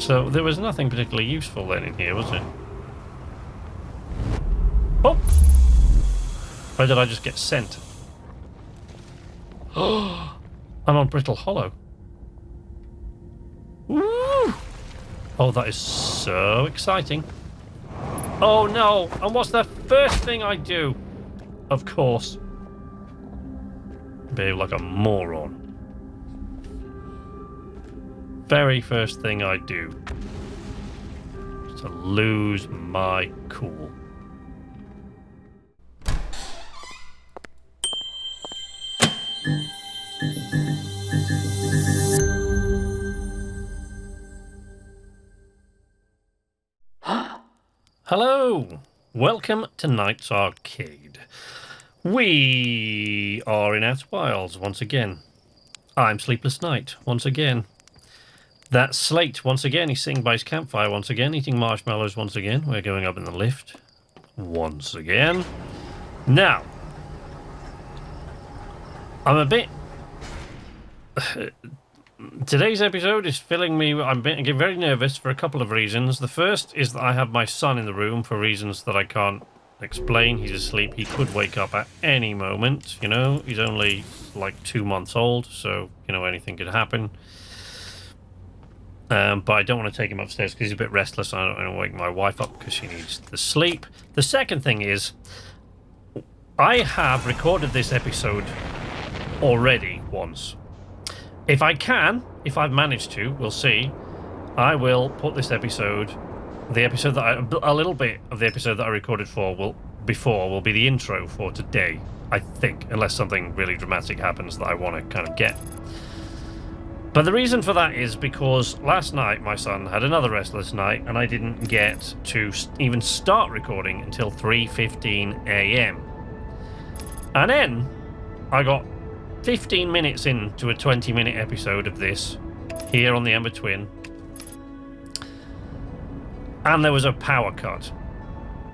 So there was nothing particularly useful then in here, was there? Oh! Where did I just get sent? Oh! I'm on Brittle Hollow. Woo! Oh, that is so exciting. Oh no! And what's the first thing I do? Of course. Behave like a moron. Very first thing I do is to lose my cool. Hello! Welcome to Night's Arcade. We are in Outer Wilds once again. I'm Sleepless Night once again. That's Slate once again. He's sitting by his campfire once again, eating marshmallows once again. We're going up in the lift once again. Now, I'm a bit... Today's episode is filling me... I'm getting very nervous for a couple of reasons. The first is that I have my son in the room for reasons that I can't explain. He's asleep. He could wake up at any moment, you know. He's only like 2 months old, so, you know, anything could happen. But I don't want to take him upstairs because he's a bit restless. I don't want to wake my wife up because she needs the sleep. The second thing is, I have recorded this episode already once. If I can, if I've managed to, we'll see, I will put this episode, a little bit of the episode that I recorded will be the intro for today, I think, unless something really dramatic happens that I want to kind of get. But the reason for that is because last night my son had another restless night and I didn't get to even start recording until 3:15 a.m. And then I got 15 minutes into a 20-minute episode of this here on the Ember Twin, and there was a power cut.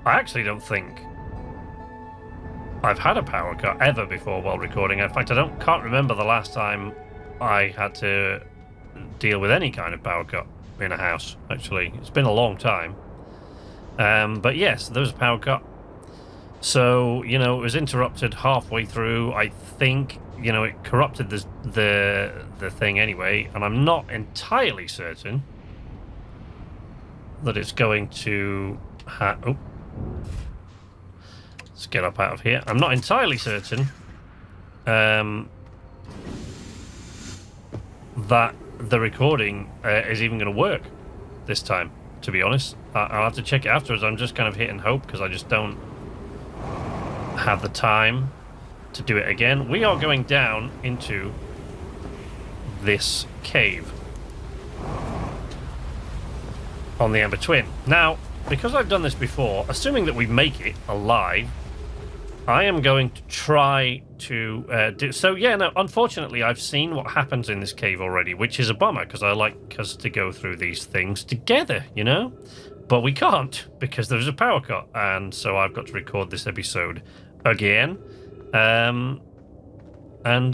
I actually don't think I've had a power cut ever before while recording. In fact, can't remember the last time I had to deal with any kind of power cut in a house, actually. It's been a long time. But yes, there was a power cut. So, you know, it was interrupted halfway through. I think, you know, it corrupted the thing anyway, and I'm not entirely certain that it's going to oh. Let's get up out of here. I'm not entirely certain that the recording is even going to work this time, to be honest. I'll have to check it afterwards. I'm just kind of hitting hope because I just don't have the time to do it again. We are going down into this cave on the Ember Twin. Now, because I've done this before, assuming that we make it alive, I am going to try to do... So, yeah, no, unfortunately, I've seen what happens in this cave already, which is a bummer, because I like us to go through these things together, you know? But we can't, because there's a power cut, and so I've got to record this episode again. And,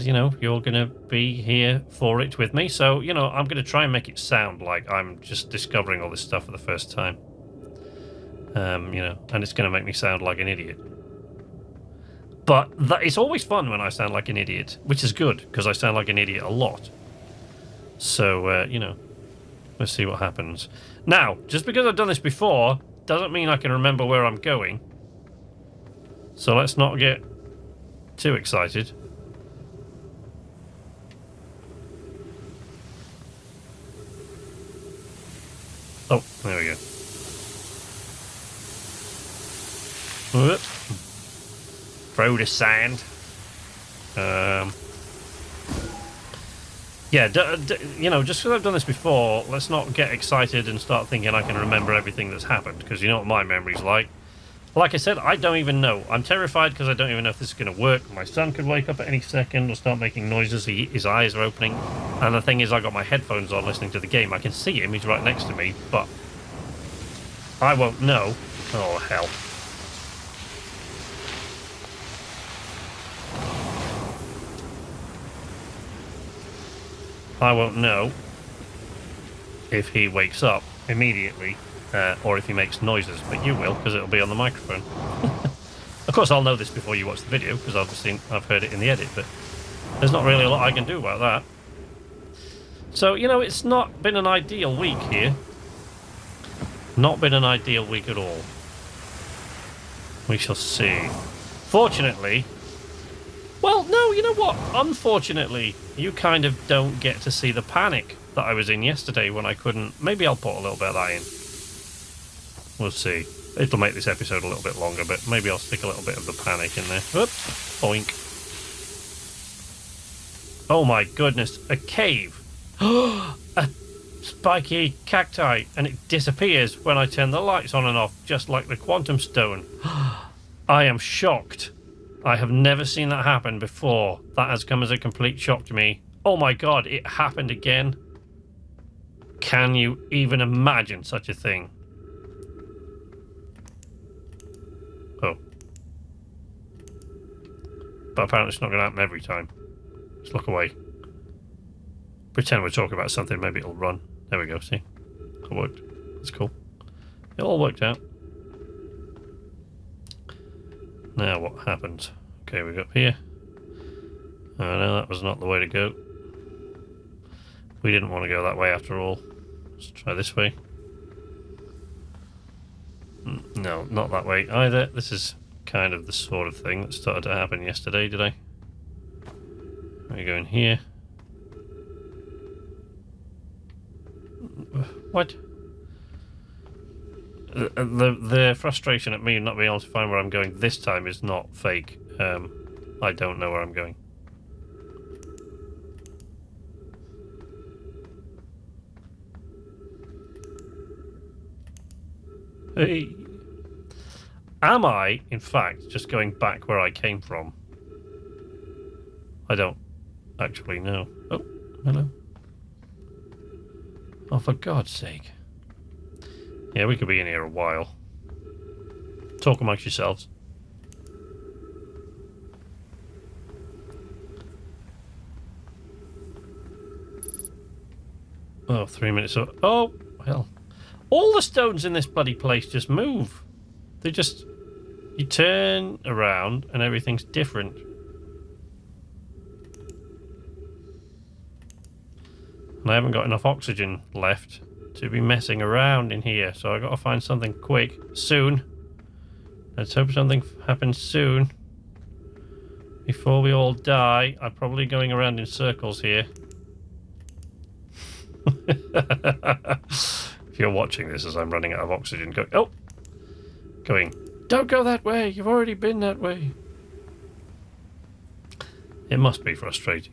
you know, you're going to be here for it with me. So, you know, I'm going to try and make it sound like I'm just discovering all this stuff for the first time. You know, and it's going to make me sound like an idiot. But it's always fun when I sound like an idiot, which is good, because I sound like an idiot a lot. So, you know, let's see what happens. Now, just because I've done this before, doesn't mean I can remember where I'm going. So let's not get too excited. Oh, there we go. Whoop. Throw the sand. Yeah, you know, just because I've done this before, let's not get excited and start thinking I can remember everything that's happened, because you know what my memory's like. Like I said, I don't even know. I'm terrified because I don't even know if this is going to work. My son could wake up at any second or start making noises. His eyes are opening. And the thing is, I've got my headphones on listening to the game. I can see him. He's right next to me. But I won't know. Oh, hell. I won't know if he wakes up immediately or if he makes noises, but you will, because it'll be on the microphone. Of course, I'll know this before you watch the video, because obviously I've heard it in the edit, but there's not really a lot I can do about that. So, you know, it's not been an ideal week here. Not been an ideal week at all. We shall see. Fortunately... Well, no, you know what? Unfortunately, you kind of don't get to see the panic that I was in yesterday when I couldn't... Maybe I'll put a little bit of that in. We'll see. It'll make this episode a little bit longer, but maybe I'll stick a little bit of the panic in there. Oops. Boink. Oh my goodness. A cave. A spiky cacti. And it disappears when I turn the lights on and off, just like the quantum stone. I am shocked. I have never seen that happen before. That has come as a complete shock to me. Oh my god, it happened again. Can you even imagine such a thing? Oh. But apparently it's not going to happen every time. Let's look away. Pretend we're talking about something, maybe it'll run. There we go, see? It worked. That's cool. It all worked out. Now what happens? Okay, we go up here. Oh no, that was not the way to go. We didn't want to go that way after all. Let's try this way. No, not that way either. This is kind of the sort of thing that started to happen yesterday, did I? We go in here. What? The frustration at me not being able to find where I'm going this time is not fake. I don't know where I'm going. Hey. Am I, in fact, just going back where I came from? I don't actually know. Oh, hello. Oh, for God's sake. Yeah, we could be in here a while. Talk amongst yourselves. Oh, 3 minutes. Oh, hell. All the stones in this bloody place just move. They just... You turn around and everything's different. And I haven't got enough oxygen left to be messing around in here, so I got to find something quick, soon. Let's hope something happens soon. Before we all die. I'm probably going around in circles here. If you're watching this as I'm running out of oxygen, going, don't go that way, you've already been that way. It must be frustrating.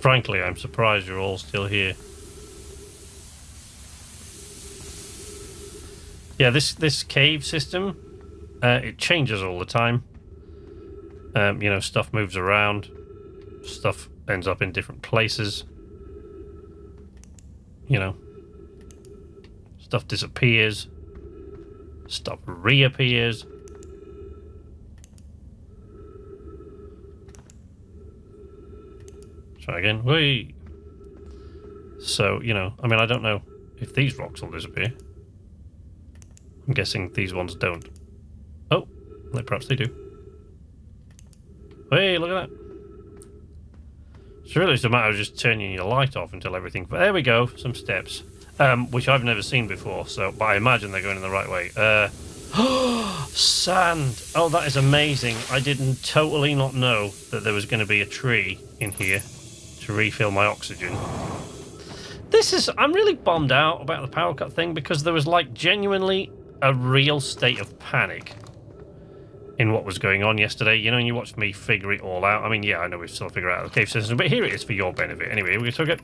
Frankly, I'm surprised you're all still here. Yeah, this cave system, it changes all the time. You know, stuff moves around. Stuff ends up in different places. You know. Stuff disappears. Stuff reappears. Try again. Whee! So, you know, I mean, I don't know if these rocks will disappear. I'm guessing these ones don't. Oh, perhaps they do. Hey, look at that. So really it's a matter of just turning your light off until everything... There we go, some steps. Which I've never seen before, so... But I imagine they're going in the right way. Sand! Oh, that is amazing. I didn't totally not know that there was going to be a tree in here to refill my oxygen. This is... I'm really bummed out about the power cut thing because there was, like, genuinely a real state of panic in what was going on yesterday. You know, and you watched me figure it all out. I mean, yeah, I know we've still figured out the cave system, but here it is for your benefit. Anyway, we took it.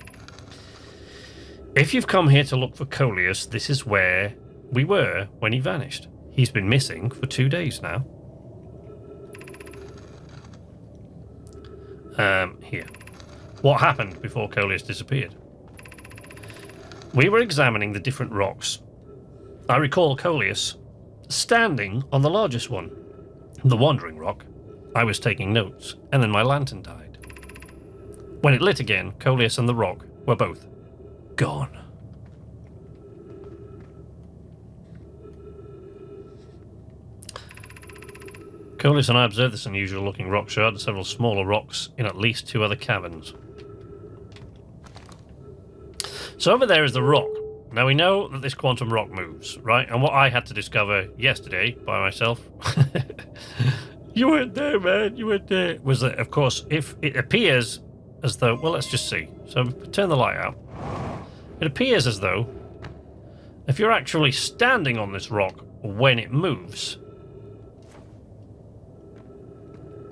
If you've come here to look for Coleus, this is where we were when he vanished. He's been missing for 2 days now. Here. What happened before Coleus disappeared? We were examining the different rocks. I recall Coleus standing on the largest one, the Wandering Rock. I was taking notes, and then my lantern died. When it lit again, Coleus and the rock were both gone. Coleus and I observed this unusual-looking rock shard and several smaller rocks in at least 2 other caverns. So over there is the rock. Now we know that this quantum rock moves, right? And what I had to discover yesterday by myself, you weren't there, man, you weren't there, was that, of course, if it appears as though, well, let's just see. So turn the light out. It appears as though if you're actually standing on this rock when it moves,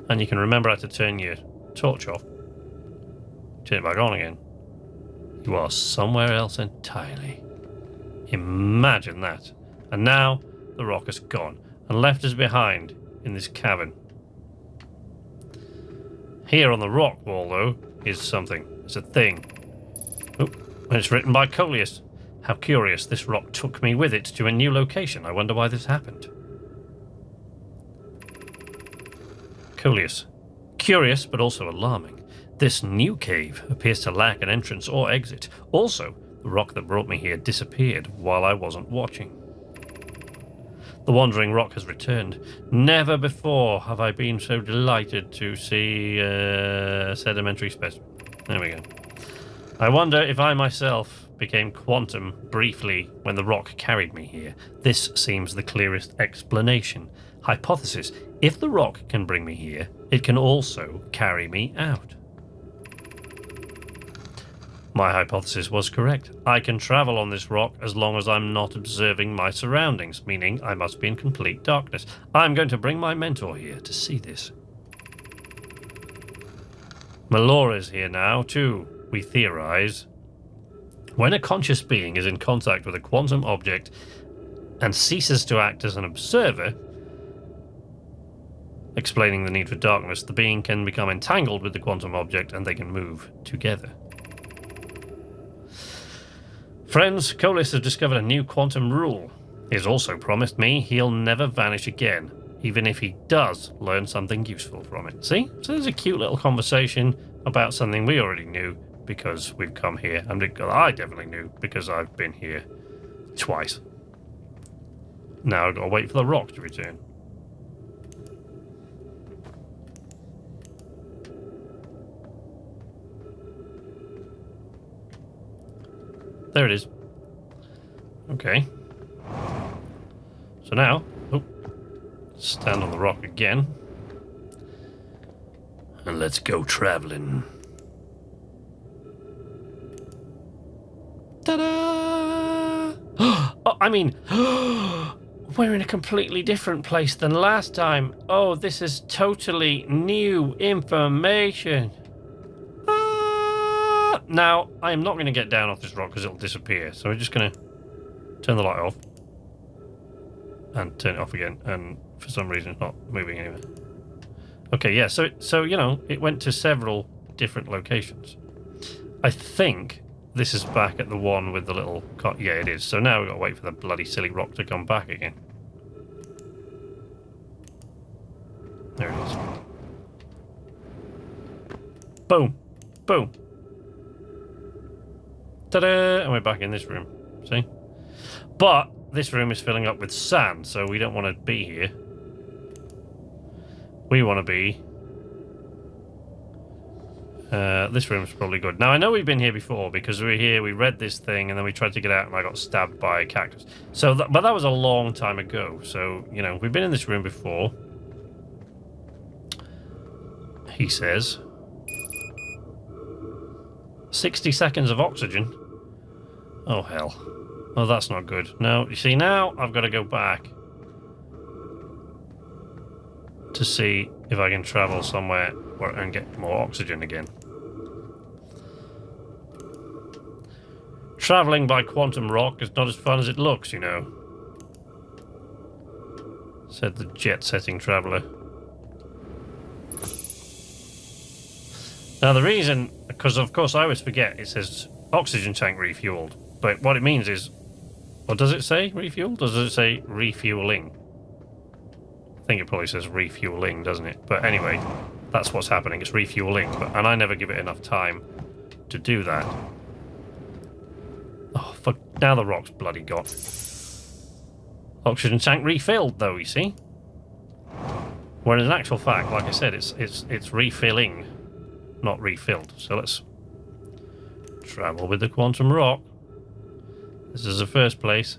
and you can remember how to turn your torch off, turn it back on again, you are somewhere else entirely. Imagine that. And now the rock has gone and left us behind in this cavern. Here on the rock wall, though, is something. It's a thing. Oh, and it's written by Coleus. How curious, this rock took me with it to a new location. I wonder why this happened. Coleus. Curious, but also alarming. This new cave appears to lack an entrance or exit. Also, the rock that brought me here disappeared while I wasn't watching. The wandering rock has returned. Never before have I been so delighted to see a sedimentary specimen. There we go. I wonder if I myself became quantum briefly when the rock carried me here. This seems the clearest explanation. Hypothesis: if the rock can bring me here, it can also carry me out. My hypothesis was correct. I can travel on this rock as long as I'm not observing my surroundings, meaning I must be in complete darkness. I'm going to bring my mentor here to see this. Melora's here now, too, we theorize. When a conscious being is in contact with a quantum object and ceases to act as an observer, explaining the need for darkness, the being can become entangled with the quantum object and they can move together. Friends, Coleus has discovered a new quantum rule. He has also promised me he'll never vanish again, even if he does learn something useful from it. See? So there's a cute little conversation about something we already knew because we've come here. And I definitely knew because I've been here twice. Now I've got to wait for the rock to return. There it is. Okay. So now, stand on the rock again. And let's go traveling. Ta-da! Oh, I mean, we're in a completely different place than last time. Oh, this is totally new information. Now, I am not going to get down off this rock because it'll disappear. So we're just going to turn the light off. And turn it off again. And for some reason it's not moving anywhere. Okay, yeah, so you know, it went to several different locations. I think this is back at the one with the little... Yeah, it is. So now we've got to wait for the bloody silly rock to come back again. There it is. Boom. Boom. Ta-da! And we're back in this room. See? But this room is filling up with sand, so we don't want to be here. We want to be... this room's probably good. Now, I know we've been here before because we were here, we read this thing, and then we tried to get out and I got stabbed by a cactus. So, but that was a long time ago. So, you know, we've been in this room before. He says... 60 seconds of oxygen. Oh, hell. Oh, that's not good. No, you see, now I've got to go back to see if I can travel somewhere and get more oxygen again. Travelling by quantum rock is not as fun as it looks, you know, said the jet-setting traveller. Now the reason, because of course I always forget, it says oxygen tank refueled, but what it means is, what does it say, refueled? Or does it say refueling? I think it probably says refueling, doesn't it? But anyway, That's what's happening. It's refueling, and I never give it enough time to do that. Oh, fuck. Now the rock's bloody gone. Oxygen tank refilled, though, you see? Whereas in actual fact, like I said, it's refilling, not refilled. So let's travel with the quantum rock. This is the first place.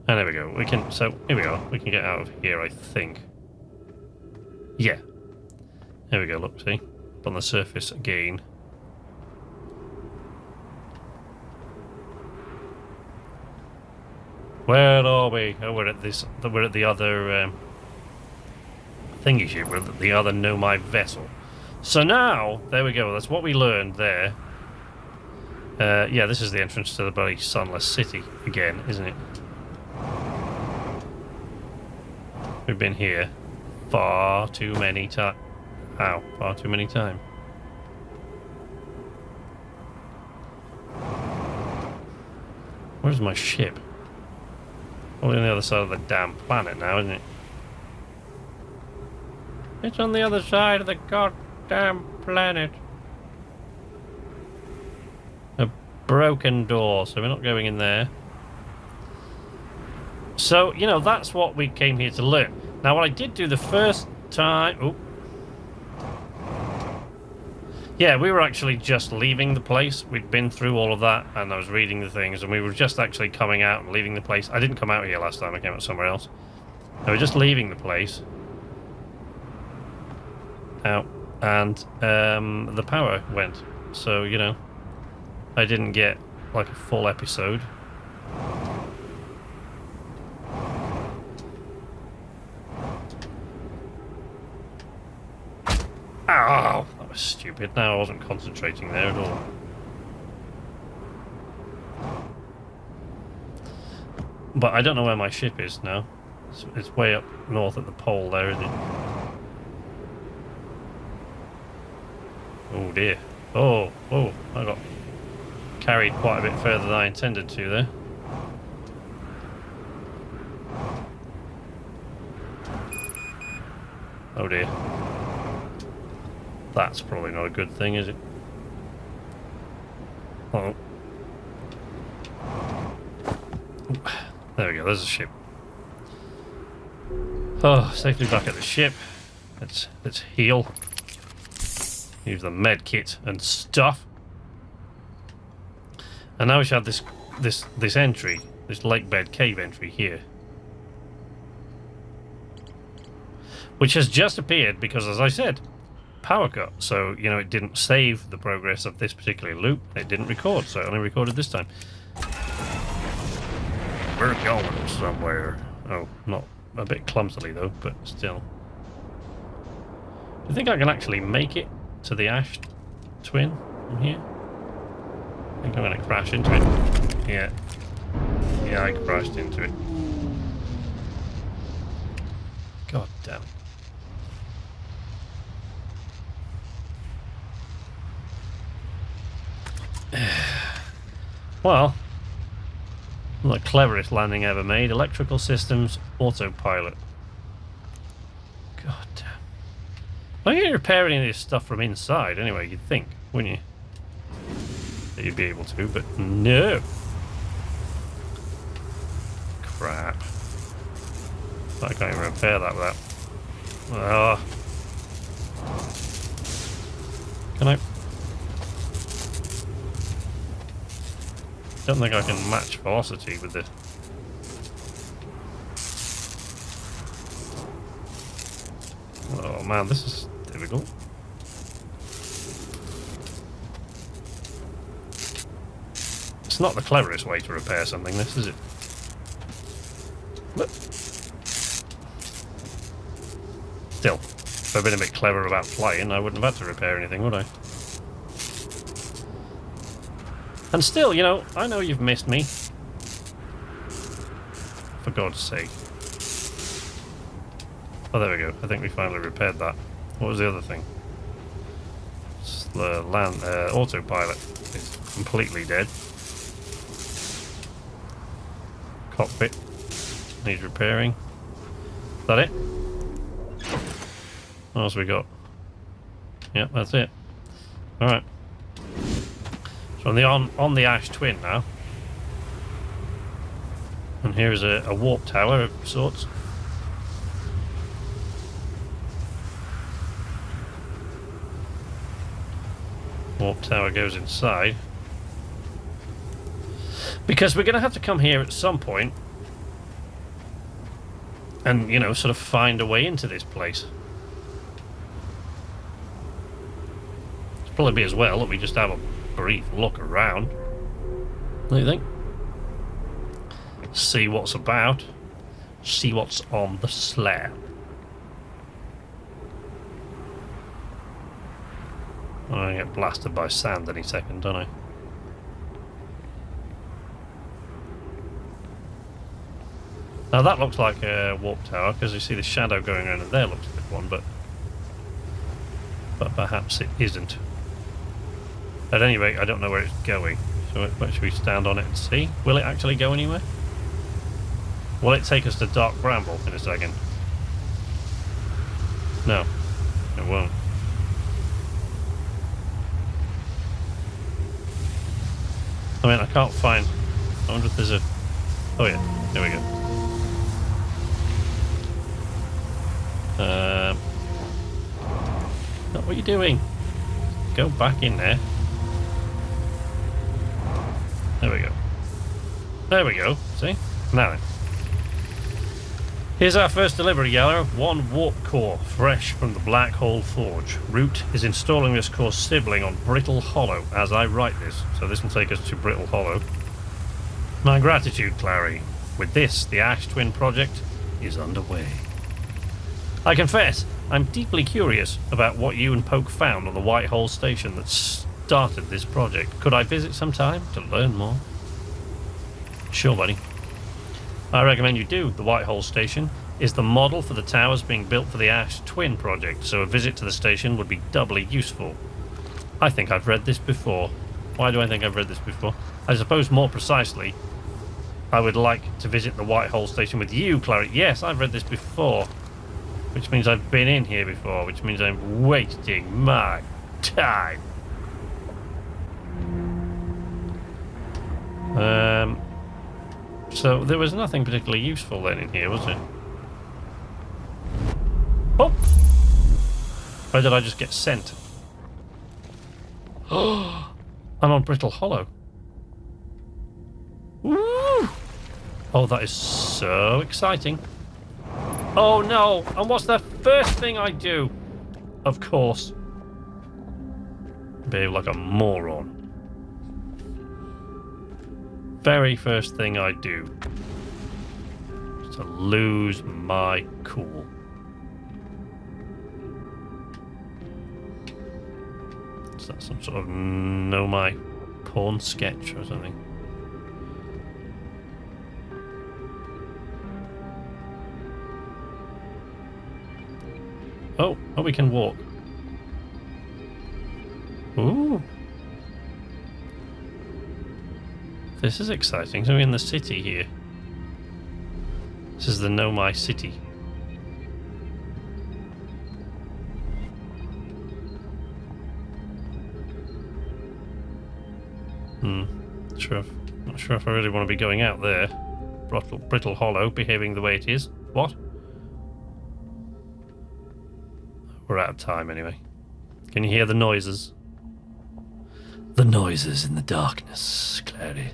And there we go. We can, so here we go. We can get out of here, I think. Yeah. There we go, look, see? Up on the surface again. Where are we? Oh, we're at this. We're at the other thingy ship. We're at the other Nomai vessel. So now, there we go. That's what we learned there. Yeah, this is the entrance to the bloody Sunless City again, isn't it? We've been here far too many times. Ow, far too many times. Where's my ship? Probably on the other side of the damn planet now, isn't it? It's on the other side of the goddamn planet. A broken door, so we're not going in there. So, you know, that's what we came here to learn. Now, what I did do the first time... Oh. Yeah, we were actually just leaving the place. We'd been through all of that, and I was reading the things, and we were just actually coming out and leaving the place. I didn't come out here last time, I came out somewhere else. I was just leaving the place. Out, and the power went. So, you know, I didn't get, like, a full episode. Oh, that was stupid. Now I wasn't concentrating there at all. But I don't know where my ship is now. It's way up north at the pole there, isn't it? Oh dear. Oh, I got carried quite a bit further than I intended to there. Oh dear. That's probably not a good thing, is it? Oh. There we go, there's a ship. Oh, safely back at the ship. Let's heal. Use the med kit and stuff. And now we should have this entry, this Lakebed cave entry here. Which has just appeared because, as I said, power cut. So, you know, it didn't save the progress of this particular loop. It didn't record, so it only recorded this time. We're going somewhere. Oh, not a bit clumsily though, but still. Do you think I can actually make it to the Ash Twin from here? I think I'm going to crash into it. Yeah. Yeah, I crashed into it. God damn it. Well, the cleverest landing ever made. Electrical systems, autopilot. God damn. Why are you repairing any of this stuff from inside anyway? You'd think, wouldn't you? That you'd be able to, but no. Crap. I can't even repair that without. Oh. Can I? Don't think I can match velocity with this. Oh man, this is difficult. It's not the cleverest way to repair something, this, is it? But still, if I'd been a bit clever about flying, I wouldn't have had to repair anything, would I? And still, you know, I know you've missed me. For God's sake. Oh, there we go. I think we finally repaired that. What was the other thing? It's the land autopilot is completely dead. Cockpit needs repairing. Is that it? What else we got? Yep, that's it. Alright. So on the Ash Twin now. And here's a warp tower of sorts. Warp tower goes inside. Because we're going to have to come here at some point and, you know, sort of find a way into this place. It's probably be as well that we just have a brief look around. What do you think? See what's about. See what's on the slab. I'm going to get blasted by sand any second, don't I? Now that looks like a warp tower, because you see the shadow going around and there looks like one, but perhaps it isn't. At any rate, I don't know where it's going. So should we stand on it and see? Will it actually go anywhere? Will it take us to Dark Bramble in a second? No, it won't. I mean, I can't find... I wonder if there's a... Oh yeah, there we go. What are you doing? Go back in there. There we go. There we go. See? Now then. Here's our first delivery, Yellow. 1 warp core, fresh from the Black Hole Forge. Root is installing this core sibling on Brittle Hollow as I write this. So this will take us to Brittle Hollow. My gratitude, Clary. With this, the Ash Twin project is underway. I confess, I'm deeply curious about what you and Poke found on the White Hole station that started this project. Could I visit sometime to learn more? Sure, buddy. I recommend you do. The White Hole station is the model for the towers being built for the Ash Twin project, so a visit to the station would be doubly useful. I think I've read this before. Why do I think I've read this before? I suppose more precisely, I would like to visit the White Hole station with you, Clary. Yes, I've read this before. Which means I've been in here before, which means I'm wasting my time. So there was nothing particularly useful then in here, was there? Oh! Where did I just get sent? Oh! I'm on Brittle Hollow. Woo! Oh, that is so exciting. Oh no! And what's the first thing I do? Of course. Behave like a moron. Very first thing I do is to lose my cool. Is that some sort of know my porn sketch or something? Oh, we can walk. Ooh. This is exciting. So we're in the city here. This is the Know My City. Not sure if I really want to be going out there. Brittle Hollow behaving the way it is. What? We're out of time anyway. Can you hear the noises? The noises in the darkness, Clary.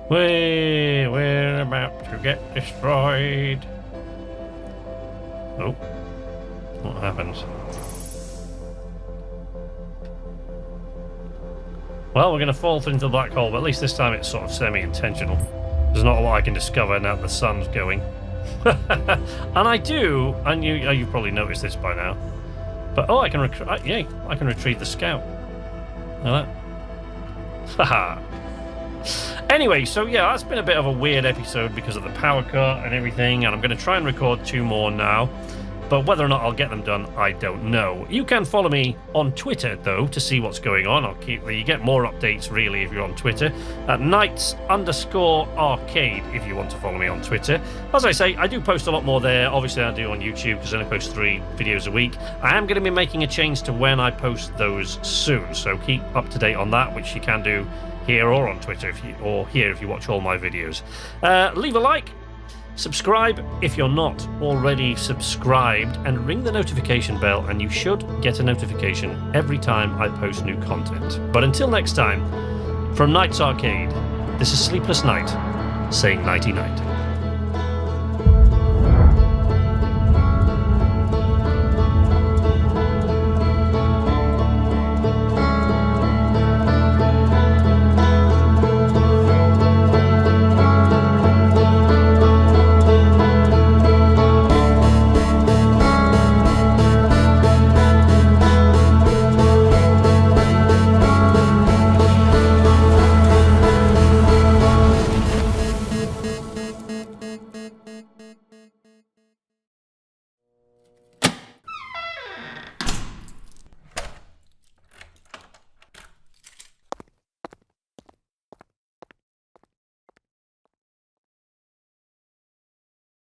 We're about to get destroyed. Oh. What happens? Well, we're going to fall into the black hole, but at least this time it's sort of semi-intentional. There's not a lot I can discover now that the sun's going. And I do, and you've probably noticed this by now, but I can I can retrieve the scout. Like that. Haha. Anyway, so yeah, that's been a bit of a weird episode because of the power cut and everything, and I'm going to try and record 2 more now. but whether or not I'll get them done, I don't know. You can follow me on Twitter, though, to see what's going on. You get more updates, really, if you're on Twitter, at Knights_Arcade, if you want to follow me on Twitter. As I say, I do post a lot more there. Obviously, I do on YouTube, because I only post 3 videos a week. I am going to be making a change to when I post those soon, so keep up to date on that, which you can do here or on Twitter, if you watch all my videos. Leave a like, subscribe if you're not already subscribed, and ring the notification bell, and you should get a notification every time I post new content. But until next time, from Knights Arcade, this is Sleepless Night, saying nighty-night.